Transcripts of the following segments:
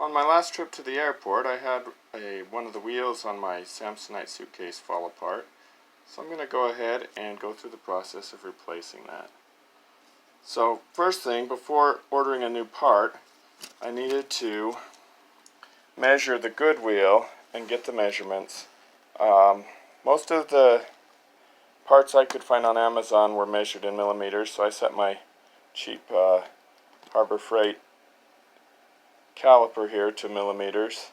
On my last trip to the airport, I had one of the wheels on my Samsonite Suitcase fall apart. So I'm going to go ahead and go through the process of replacing that. So first thing, before ordering a new part, I needed to measure the good wheel and get the measurements. Most of the parts I could find on Amazon were measured in millimeters, so I set my cheap Harbor Freight caliper here to millimeters,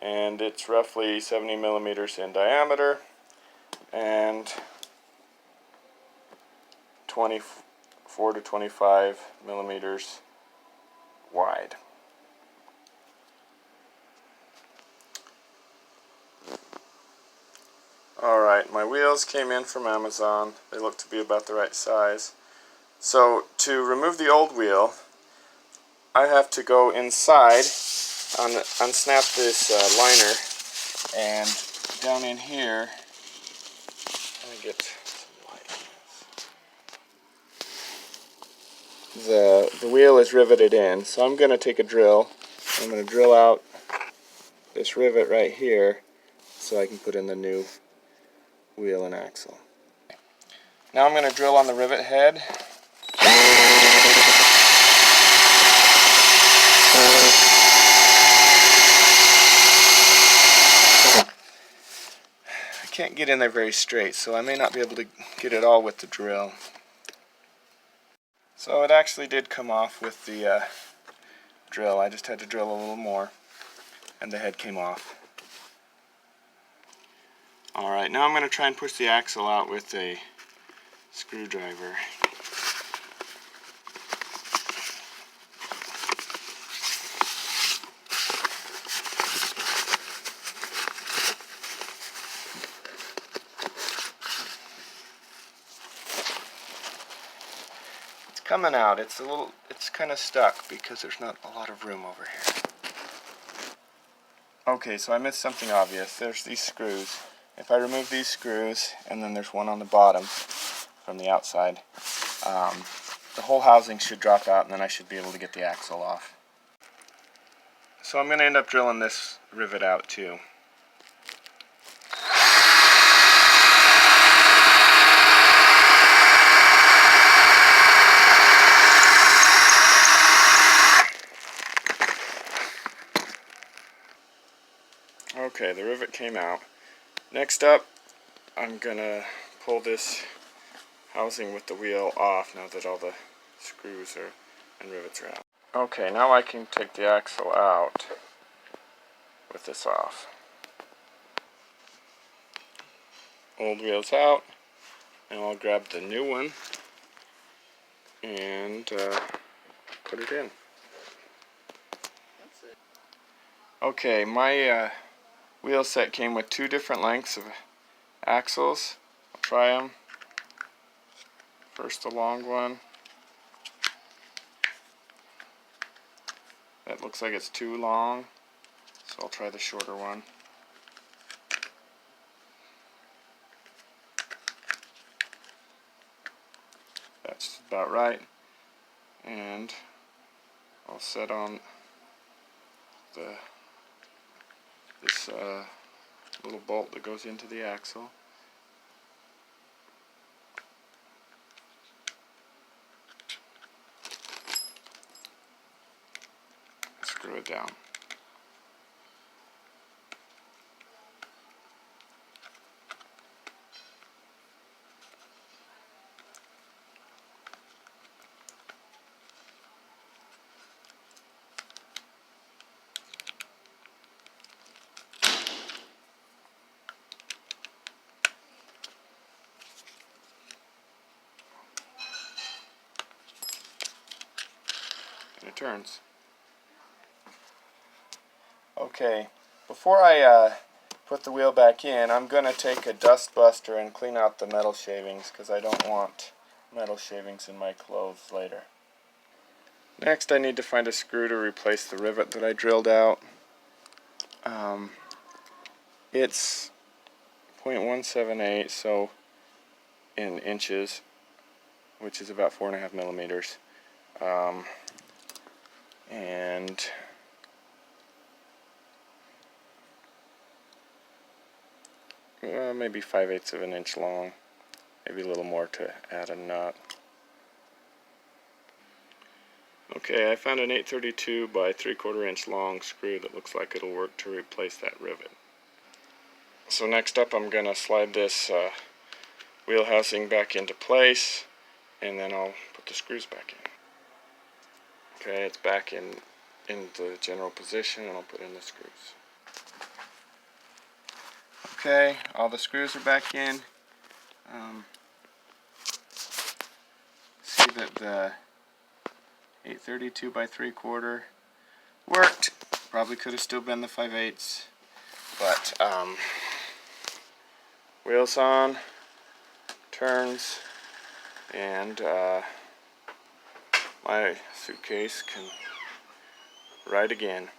and it's roughly 70 millimeters in diameter and 24 to 25 millimeters wide. Alright, my wheels came in from Amazon. They look to be about the right size. So to remove the old wheel, I have to go inside, unsnap this liner, and down in here, let me get some light. The wheel is riveted in, so I'm going to take a drill. I'm going to drill out this rivet right here so I can put in the new wheel and axle. Now I'm going to drill on the rivet head. I can't get in there very straight, so I may not be able to get it all with the drill. So it actually did come off with the drill. I just had to drill a little more, and the head came off. Alright, now I'm going to try and push the axle out with a screwdriver. It's coming out. It's kind of stuck because there's not a lot of room over here. Okay, so I missed something obvious. There's these screws. If I remove these screws, and then there's one on the bottom from the outside, the whole housing should drop out, and then I should be able to get the axle off. So I'm going to end up drilling this rivet out too. Okay, the rivet came out. Next up, I'm going to pull this housing with the wheel off now that all the screws and rivets are out. Okay, now I can take the axle out with this off. Old wheel's out, and I'll grab the new one and put it in. Okay, my wheel set came with two different lengths of axles. I'll try them. First the long one. That looks like it's too long, so I'll try the shorter one. That's about right. And I'll set on this little bolt that goes into the axle. Screw it down. And it turns. Okay, before I put the wheel back in, I'm going to take a dust buster and clean out the metal shavings because I don't want metal shavings in my clothes later. Next, I need to find a screw to replace the rivet that I drilled out. It's 0.178, so in inches, which is about 4.5 millimeters. And maybe 5/8 of an inch long, maybe a little more to add a nut. Okay, I found an 832 by 3/4 inch long screw that looks like it'll work to replace that rivet. So next up I'm going to slide this wheel housing back into place, and then I'll put the screws back in. Okay, it's back in the general position, and I'll put in the screws. Okay, all the screws are back in. See that the 832 by 3/4 worked. Probably could have still been the 5/8, but wheels on, turns, and my suitcase can ride again.